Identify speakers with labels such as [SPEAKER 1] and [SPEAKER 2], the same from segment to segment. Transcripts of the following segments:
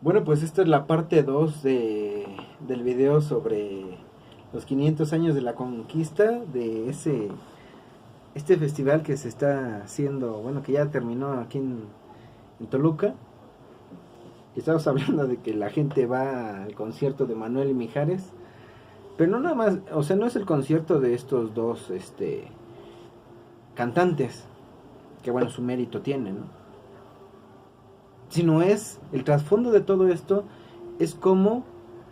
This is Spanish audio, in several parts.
[SPEAKER 1] Bueno, pues esta es la parte 2 del video sobre los 500 años de la conquista de este festival que se está haciendo, bueno, que ya terminó aquí en Toluca. Y estamos hablando de que la gente va al concierto de Manuel y Mijares, pero no nada más, o sea, no es el concierto de estos dos cantantes, que bueno, su mérito tiene, ¿no? Sino es el trasfondo de todo esto, es como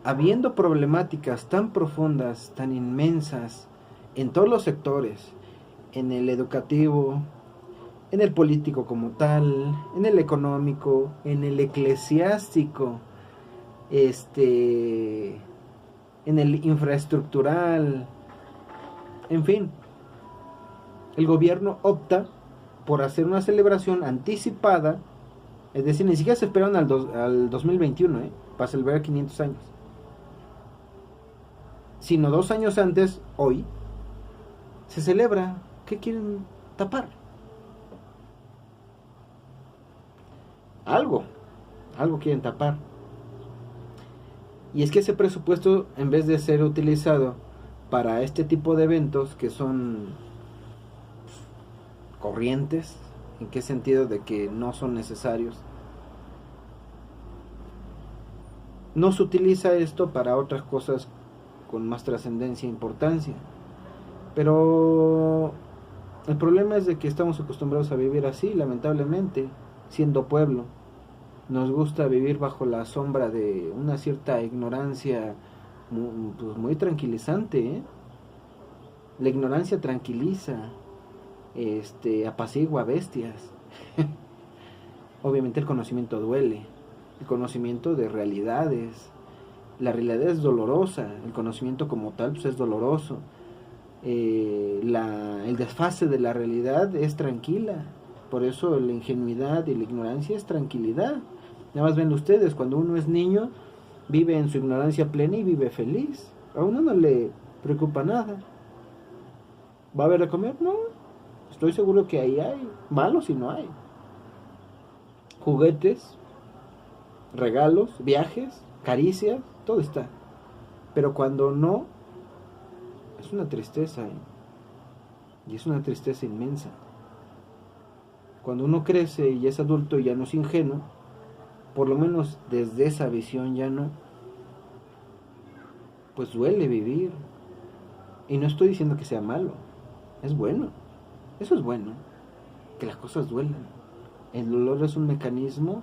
[SPEAKER 1] habiendo problemáticas tan profundas, tan inmensas en todos los sectores, en el educativo, en el político como tal, en el económico, en el eclesiástico, en el infraestructural, en fin, el gobierno opta por hacer una celebración anticipada. Es decir, ni siquiera se esperaron al 2021, para celebrar 500 años. Sino 2 años antes, hoy, se celebra. ¿Qué quieren tapar? Algo. Algo quieren tapar. Y es que ese presupuesto, en vez de ser utilizado para este tipo de eventos que son corrientes, ¿en qué sentido? De que no son necesarios. No se utiliza esto para otras cosas con más trascendencia e importancia. Pero el problema es de que estamos acostumbrados a vivir así, lamentablemente, siendo pueblo. Nos gusta vivir bajo la sombra de una cierta ignorancia muy tranquilizante, ¿eh? La ignorancia tranquiliza, apacigua bestias. Obviamente el conocimiento duele, el conocimiento de realidades. La realidad es dolorosa, el conocimiento como tal pues es doloroso. El desfase de la realidad es tranquila. Por eso la ingenuidad y la ignorancia es tranquilidad. Nada más ven ustedes, cuando uno es niño, vive en su ignorancia plena y vive feliz. A uno no le preocupa nada. ¿Va a haber de comer? No. Estoy seguro que ahí hay. Malo si no hay. Juguetes, regalos, viajes, caricias, todo está. Pero cuando no, es una tristeza, ¿eh? Y es una tristeza inmensa. Cuando uno crece y es adulto y ya no es ingenuo, por lo menos desde esa visión ya no, pues duele vivir. Y no estoy diciendo que sea malo, es bueno. Eso es bueno, que las cosas duelan. El dolor es un mecanismo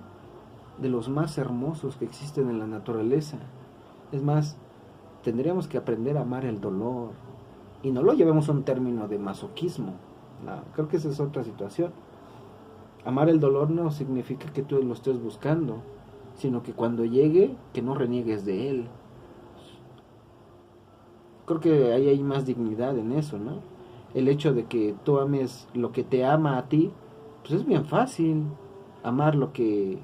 [SPEAKER 1] de los más hermosos que existen en la naturaleza. Es más, tendríamos que aprender a amar el dolor. Y no lo llevemos a un término de masoquismo. No, creo que esa es otra situación. Amar el dolor no significa que tú lo estés buscando, sino que cuando llegue, que no reniegues de él. Creo que ahí hay más dignidad en eso, ¿no? El hecho de que tú ames lo que te ama a ti, pues es bien fácil. Amar lo que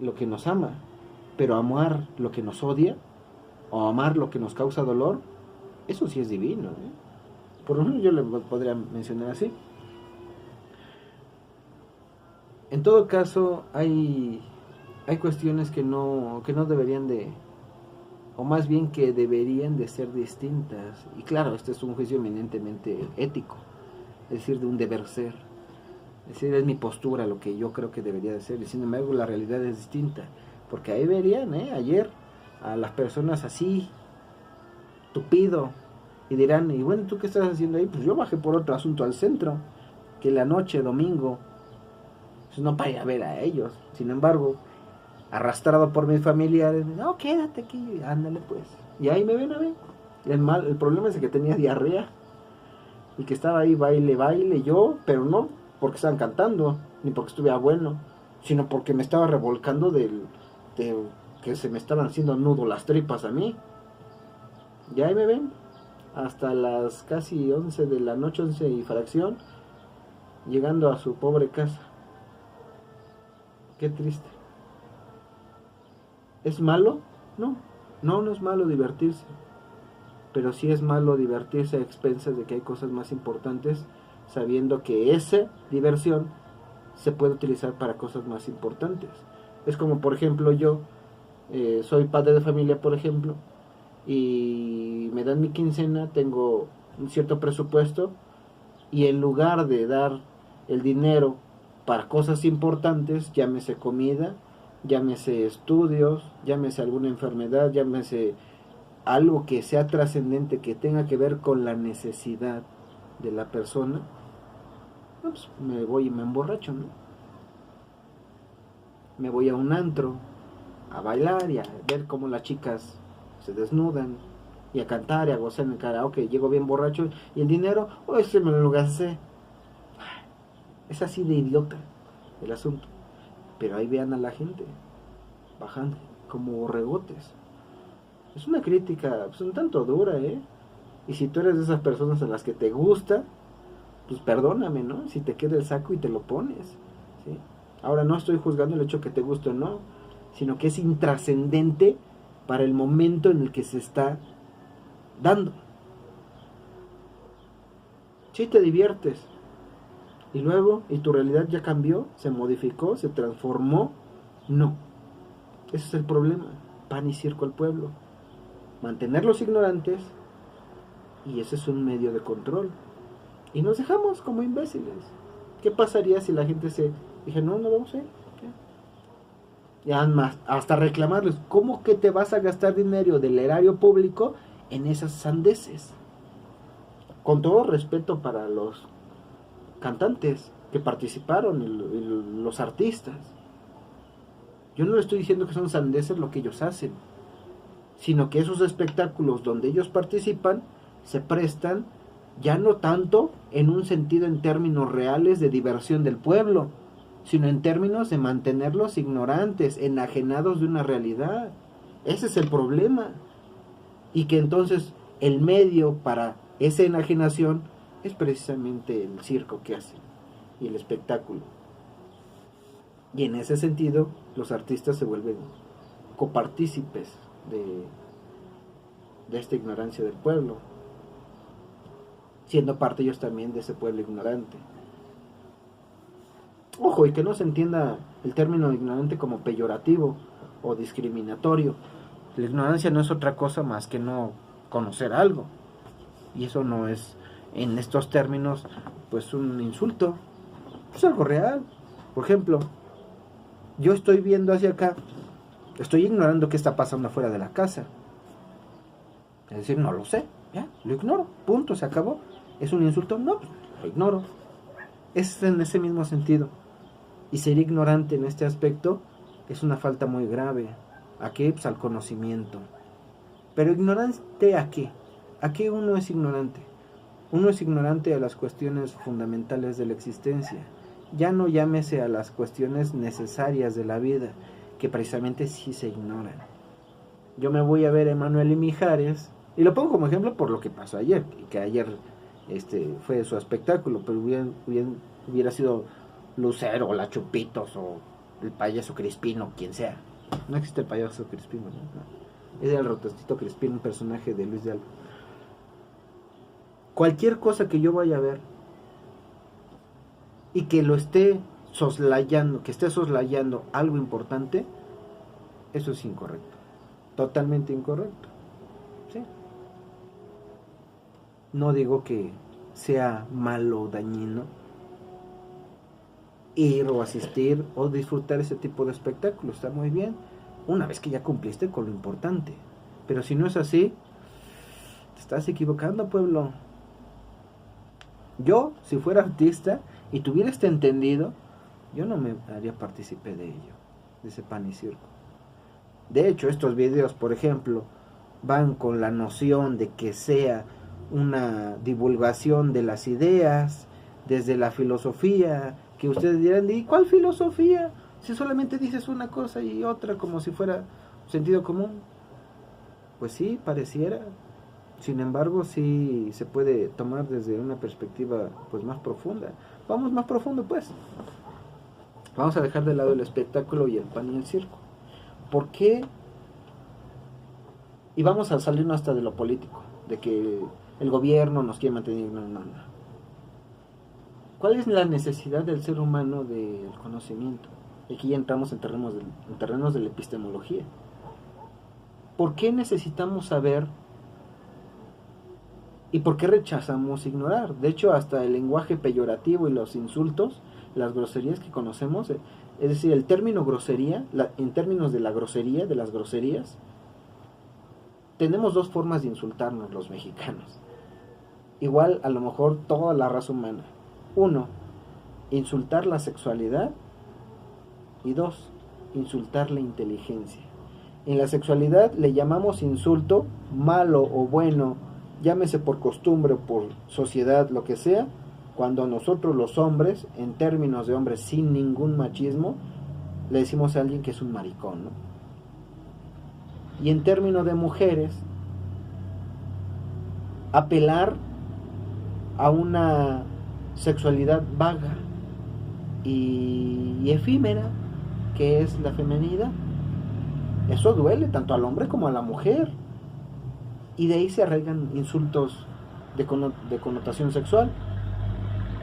[SPEAKER 1] nos ama. Pero amar lo que nos odia, o amar lo que nos causa dolor, eso sí es divino, ¿eh? Por lo menos yo le podría mencionar así. En todo caso, hay cuestiones que no deberían de, o más bien que deberían de ser distintas. Y claro, este es un juicio eminentemente ético, es decir, de un deber ser. Es decir, es mi postura lo que yo creo que debería de ser. Y sin embargo, la realidad es distinta. Porque ahí verían, ayer, a las personas así, tupido, y dirán, y bueno, ¿tú qué estás haciendo ahí? Pues yo bajé por otro asunto al centro, que la noche, domingo, pues no para ir a ver a ellos. Sin embargo, arrastrado por mis familiares, no, quédate aquí, ándale pues. Y ahí me ven a ver. El problema es que tenía diarrea y que estaba ahí baile yo, pero no porque estaban cantando, ni porque estuviera bueno, sino porque me estaba revolcando de que se me estaban haciendo nudo las tripas a mí. Y ahí me ven, hasta las casi 11 de la noche, 11 y fracción, llegando a su pobre casa. Qué triste. ¿Es malo? No, no es malo divertirse. Pero sí es malo divertirse a expensas de que hay cosas más importantes, sabiendo que esa diversión se puede utilizar para cosas más importantes. Es como, por ejemplo, yo soy padre de familia, por ejemplo, y me dan mi quincena, tengo un cierto presupuesto, y en lugar de dar el dinero para cosas importantes, llámese comida, llámese estudios, llámese alguna enfermedad, llámese algo que sea trascendente, que tenga que ver con la necesidad de la persona, pues me voy y me emborracho, ¿no? Me voy a un antro a bailar y a ver cómo las chicas se desnudan y a cantar y a gozar en el karaoke. Llego bien borracho y el dinero, ese me lo gasté. Es así de idiota el asunto. Pero ahí vean a la gente bajando como borregotes. Es una crítica pues, un tanto dura, ¿eh? Y si tú eres de esas personas a las que te gusta, pues perdóname, ¿no? Si te queda el saco y te lo pones, ¿sí? Ahora no estoy juzgando el hecho que te guste o no, sino que es intrascendente para el momento en el que se está dando. Sí te diviertes, y luego, ¿y tu realidad ya cambió? ¿Se modificó? ¿Se transformó? No. Ese es el problema. Pan y circo al pueblo. Mantenerlos ignorantes, y ese es un medio de control. Y nos dejamos como imbéciles. ¿Qué pasaría si la gente se dije, no vamos a ir? Y además, hasta reclamarles, ¿cómo que te vas a gastar dinero del erario público en esas sandeces? Con todo respeto para los cantantes que participaron y los artistas. Yo no le estoy diciendo que son sandeces lo que ellos hacen, sino que esos espectáculos donde ellos participan se prestan ya no tanto en un sentido en términos reales de diversión del pueblo, sino en términos de mantenerlos ignorantes, enajenados de una realidad. Ese es el problema. Y que entonces el medio para esa enajenación es precisamente el circo que hacen y el espectáculo. Y en ese sentido los artistas se vuelven copartícipes de esta ignorancia del pueblo, siendo parte ellos también de ese pueblo ignorante. Ojo, y que no se entienda el término ignorante como peyorativo o discriminatorio. La ignorancia no es otra cosa más que no conocer algo. Y eso no es, en estos términos, pues un insulto. Es algo real. Por ejemplo, yo estoy viendo hacia acá, estoy ignorando qué está pasando afuera de la casa. Es decir, no lo sé, ya, lo ignoro, punto, se acabó. ¿Es un insulto? No, lo ignoro. Es en ese mismo sentido. Y ser ignorante en este aspecto es una falta muy grave. ¿A qué? Pues al conocimiento. Pero ignorante ¿a qué? ¿A qué uno es ignorante? Uno es ignorante a las cuestiones fundamentales de la existencia. Ya no llámese a las cuestiones necesarias de la vida, que precisamente sí se ignoran. Yo me voy a ver a Emanuel y Mijares, y lo pongo como ejemplo por lo que pasó ayer, que ayer fue su espectáculo, pero hubiera sido Lucero, o la Chupitos, o el payaso Crispino, quien sea. No existe el payaso Crispino, ¿no? Es el Rotostito Crispino, un personaje de Luis de Alba. Cualquier cosa que yo vaya a ver y que lo esté soslayando, que esté soslayando algo importante, eso es incorrecto, totalmente incorrecto, ¿sí? No digo que sea malo o dañino ir o asistir o disfrutar ese tipo de espectáculos, está muy bien, una vez que ya cumpliste con lo importante. Pero si no es así, te estás equivocando, pueblo. Yo, si fuera artista y tuviera este entendido, yo no me haría partícipe de ello, de ese pan y circo. De hecho, estos videos, por ejemplo, van con la noción de que sea una divulgación de las ideas, desde la filosofía, que ustedes dirán, ¿y cuál filosofía? Si solamente dices una cosa y otra como si fuera sentido común. Pues sí, pareciera. Sin embargo, sí se puede tomar desde una perspectiva pues más profunda. Vamos más profundo, pues. Vamos a dejar de lado el espectáculo y el pan y el circo. ¿Por qué? Y vamos a salirnos hasta de lo político, de que el gobierno nos quiere mantener. No. ¿Cuál es la necesidad del ser humano del conocimiento? Aquí ya entramos en terrenos de la epistemología. ¿Por qué necesitamos saber y por qué rechazamos ignorar? De hecho, hasta el lenguaje peyorativo y los insultos, las groserías que conocemos, es decir, el término grosería, en términos de la grosería, de las groserías, tenemos dos formas de insultarnos los mexicanos. Igual a lo mejor toda la raza humana. Uno, insultar la sexualidad. Y dos, insultar la inteligencia. En la sexualidad le llamamos insulto, malo o bueno, llámese por costumbre o por sociedad, lo que sea, cuando nosotros los hombres, en términos de hombres sin ningún machismo, le decimos a alguien que es un maricón, ¿no? Y en términos de mujeres, apelar a una sexualidad vaga y efímera, que es la femenidad. Eso duele tanto al hombre como a la mujer. Y de ahí se arraigan insultos de connotación sexual.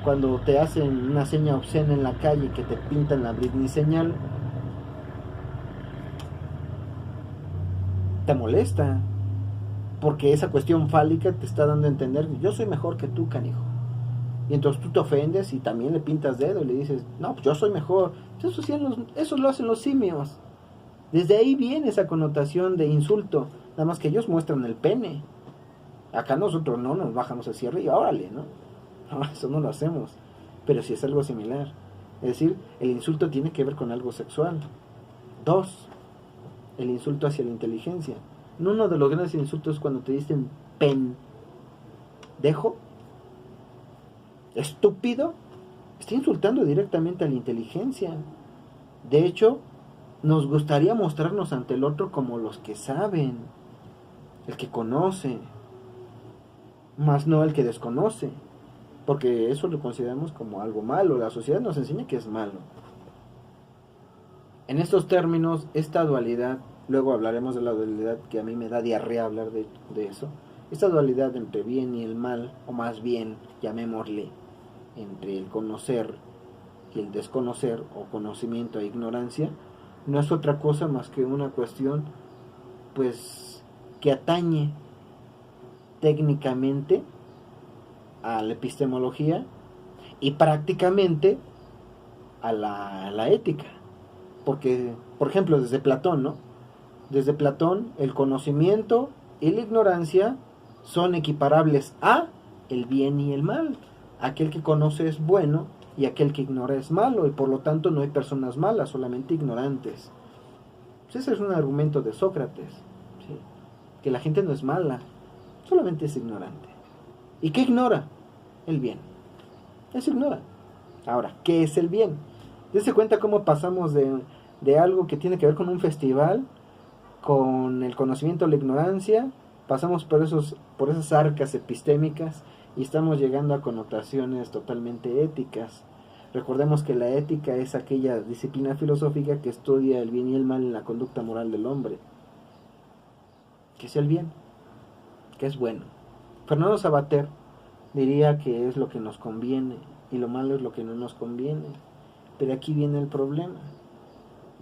[SPEAKER 1] Cuando te hacen una seña obscena en la calle y que te pintan la Britney señal, te molesta, porque esa cuestión fálica te está dando a entender: yo soy mejor que tú, canijo. Y entonces tú te ofendes y también le pintas dedo y le dices: no, pues yo soy mejor. Eso lo hacen los simios. Desde ahí viene esa connotación de insulto. Nada más que ellos muestran el pene. Acá nosotros no nos bajamos hacia arriba, órale, ¿no? No, eso no lo hacemos. Pero sí es algo similar. Es decir, el insulto tiene que ver con algo sexual. Dos, el insulto hacia la inteligencia. Uno de los grandes insultos es cuando te dicen pendejo, estúpido. Está insultando directamente a la inteligencia. De hecho, nos gustaría mostrarnos ante el otro como los que saben, el que conoce, más no el que desconoce, porque eso lo consideramos como algo malo. La sociedad nos enseña que es malo. En estos términos, esta dualidad, luego hablaremos de la dualidad, que a mí me da diarrea hablar de eso, esta dualidad entre bien y el mal, o más bien, llamémosle, entre el conocer y el desconocer, o conocimiento e ignorancia, no es otra cosa más que una cuestión, pues, que atañe técnicamente a la epistemología y prácticamente a la ética. Porque, por ejemplo, desde Platón, ¿no? Desde Platón, el conocimiento y la ignorancia son equiparables a el bien y el mal. Aquel que conoce es bueno y aquel que ignora es malo, y por lo tanto no hay personas malas, solamente ignorantes. Pues ese es un argumento de Sócrates, ¿sí? Que la gente no es mala, solamente es ignorante. ¿Y qué ignora? El bien. Eso ignora. Ahora, ¿qué es el bien? Dese cuenta cómo pasamos de algo que tiene que ver con un festival, con el conocimiento o la ignorancia, pasamos por esas arcas epistémicas y estamos llegando a connotaciones totalmente éticas. Recordemos que la ética es aquella disciplina filosófica que estudia el bien y el mal en la conducta moral del hombre. ¿Qué es el bien? ¿Qué es bueno? Fernando Savater diría que es lo que nos conviene y lo malo es lo que no nos conviene. Pero aquí viene el problema.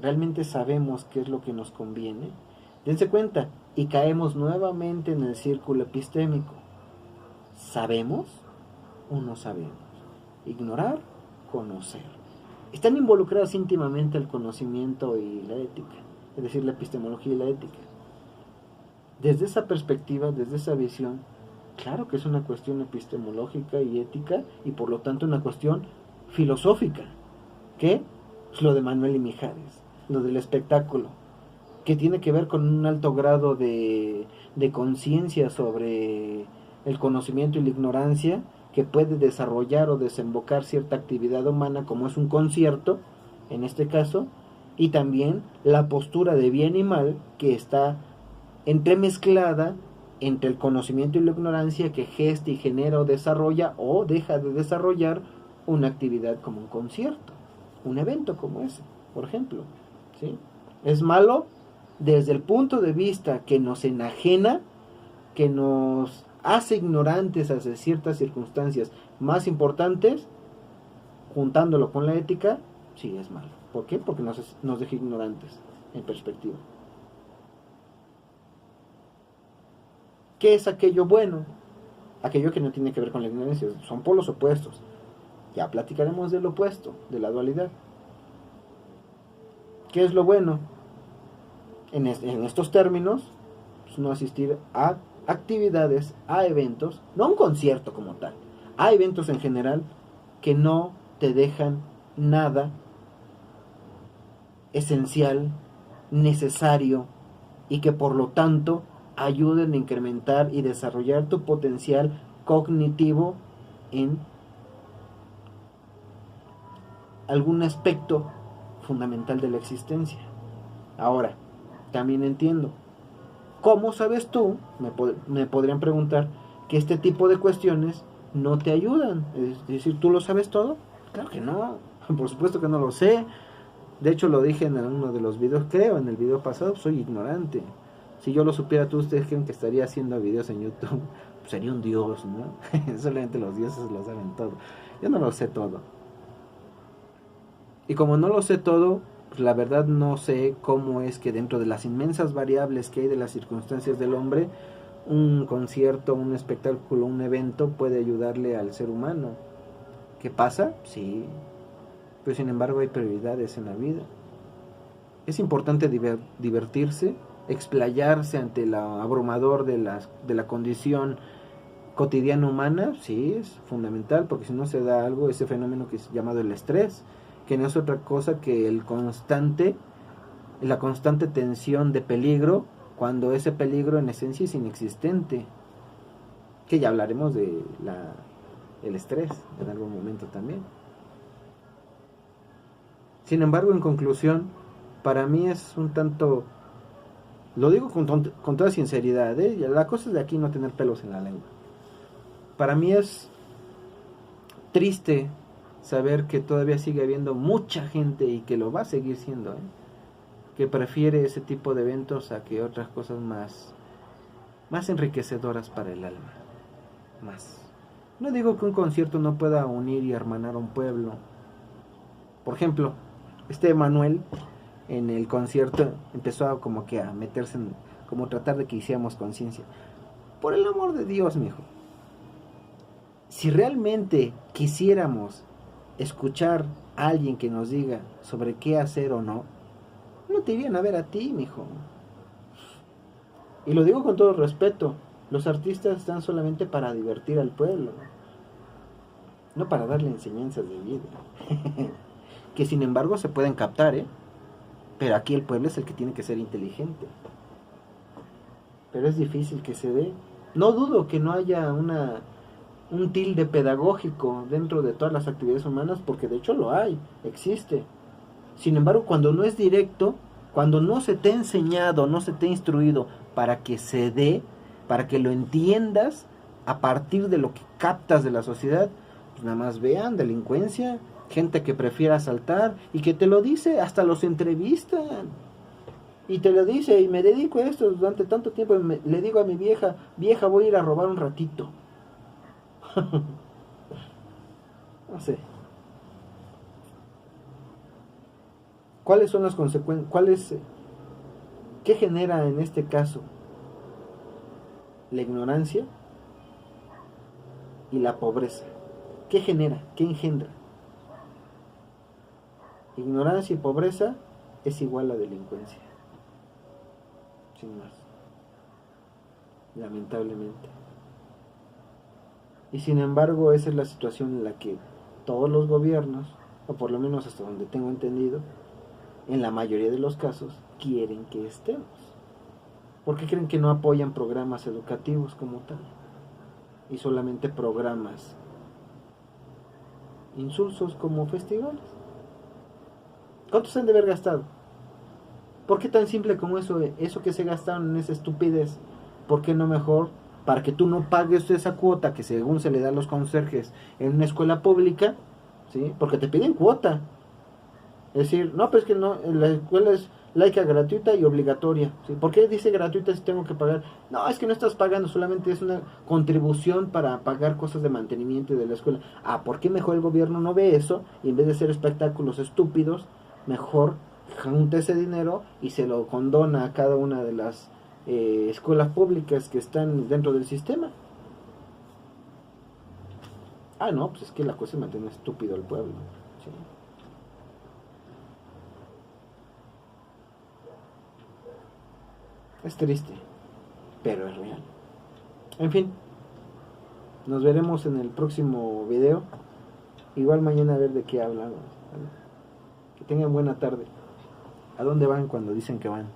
[SPEAKER 1] ¿Realmente sabemos qué es lo que nos conviene? Dense cuenta, y caemos nuevamente en el círculo epistémico. ¿Sabemos o no sabemos? Ignorar, conocer. Están involucrados íntimamente el conocimiento y la ética, es decir, la epistemología y la ética. Desde esa perspectiva, desde esa visión, claro que es una cuestión epistemológica y ética, y por lo tanto una cuestión filosófica. ¿Qué? Pues lo de Manuel y Mijares, lo del espectáculo, que tiene que ver con un alto grado de conciencia sobre el conocimiento y la ignorancia, que puede desarrollar o desembocar cierta actividad humana, como es un concierto, en este caso, y también la postura de bien y mal, que está entremezclada entre el conocimiento y la ignorancia, que gesta y genera o desarrolla o deja de desarrollar una actividad como un concierto, un evento como ese, por ejemplo, ¿sí? Es malo desde el punto de vista que nos enajena, que nos hace ignorantes hacia ciertas circunstancias más importantes. Juntándolo con la ética, sí es malo. ¿Por qué? Porque nos deja ignorantes en perspectiva. ¿Qué es aquello bueno? Aquello que no tiene que ver con la ignorancia. Son polos opuestos. Ya platicaremos del opuesto, de la dualidad. ¿Qué es lo bueno? En estos términos, pues no asistir a actividades, a eventos, no a un concierto como tal, a eventos en general que no te dejan nada esencial, necesario, y que por lo tanto ayuden a incrementar y desarrollar tu potencial cognitivo en algún aspecto fundamental de la existencia. Ahora, también entiendo, ¿cómo sabes tú? Me podrían preguntar que este tipo de cuestiones no te ayudan. Es decir, ¿tú lo sabes todo? Claro que no, por supuesto que no lo sé. De hecho lo dije en uno de los videos, creo, en el video pasado, soy ignorante. Si yo lo supiera, ¿tú ustedes creen que estaría haciendo videos en YouTube? Pues sería un dios, ¿no? Solamente los dioses lo saben todo. Yo no lo sé todo. Y como no lo sé todo, pues la verdad no sé cómo es que dentro de las inmensas variables que hay de las circunstancias del hombre, un concierto, un espectáculo, un evento puede ayudarle al ser humano. ¿Qué pasa? Sí. Pero sin embargo hay prioridades en la vida. Es importante divertirse, explayarse ante el abrumador de la condición cotidiana humana, sí, es fundamental, porque si no se da algo, ese fenómeno que es llamado el estrés, que no es otra cosa que la constante tensión de peligro, cuando ese peligro en esencia es inexistente, que ya hablaremos de el estrés en algún momento también. Sin embargo, en conclusión, para mí es un tanto, lo digo con toda sinceridad, la cosa es de aquí no tener pelos en la lengua. Para mí es triste saber que todavía sigue habiendo mucha gente, y que lo va a seguir siendo, que prefiere ese tipo de eventos a que otras cosas más enriquecedoras para el alma. Más. No digo que un concierto no pueda unir y hermanar a un pueblo. Por ejemplo, Manuel en el concierto empezó a como que a meterse en, como tratar de que hiciéramos conciencia. Por el amor de Dios, mijo. Si realmente quisiéramos escuchar a alguien que nos diga sobre qué hacer o no, no te irían a ver a ti, mijo. Y lo digo con todo respeto, los artistas están solamente para divertir al pueblo, no para darle enseñanzas de vida. Que sin embargo se pueden captar, pero aquí el pueblo es el que tiene que ser inteligente. Pero es difícil que se dé. No dudo que no haya un tilde pedagógico dentro de todas las actividades humanas, porque de hecho lo hay, existe. Sin embargo, cuando no es directo, cuando no se te ha enseñado, no se te ha instruido para que se dé, para que lo entiendas a partir de lo que captas de la sociedad, pues nada más vean delincuencia, gente que prefiere asaltar y que te lo dice, hasta los entrevistan. Y te lo dice, y me dedico a esto durante tanto tiempo, le digo a mi vieja, voy a ir a robar un ratito. No sé. ¿Cuáles son las consecuencias? ¿Qué genera en este caso la ignorancia y la pobreza? ¿Qué genera? ¿Qué engendra? Ignorancia y pobreza es igual a delincuencia. Sin más. Lamentablemente. Y sin embargo, esa es la situación en la que todos los gobiernos, o por lo menos hasta donde tengo entendido, en la mayoría de los casos, quieren que estemos. ¿Por qué creen que no apoyan programas educativos como tal? Y solamente programas insulsos como festivales. ¿Cuántos han de haber gastado? ¿Por qué tan simple como eso que se gastaron en esa estupidez? ¿Por qué no mejor, para que tú no pagues esa cuota que según se le da a los conserjes en una escuela pública, ¿sí? Porque te piden cuota? Es decir, no, pues que no, la escuela es laica, gratuita y obligatoria, ¿sí? ¿Por qué dice gratuita si tengo que pagar? No, es que no estás pagando, solamente es una contribución para pagar cosas de mantenimiento de la escuela. ¿Por qué mejor el gobierno no ve eso? Y en vez de hacer espectáculos estúpidos, mejor junta ese dinero y se lo condona a cada una de las escuelas públicas que están dentro del sistema. Ah, no, pues es que la cosa es mantener estúpido al pueblo. Sí. Es triste, pero es real. En fin, nos veremos en el próximo video. Igual mañana a ver de qué hablamos. Que tengan buena tarde. ¿A dónde van cuando dicen que van?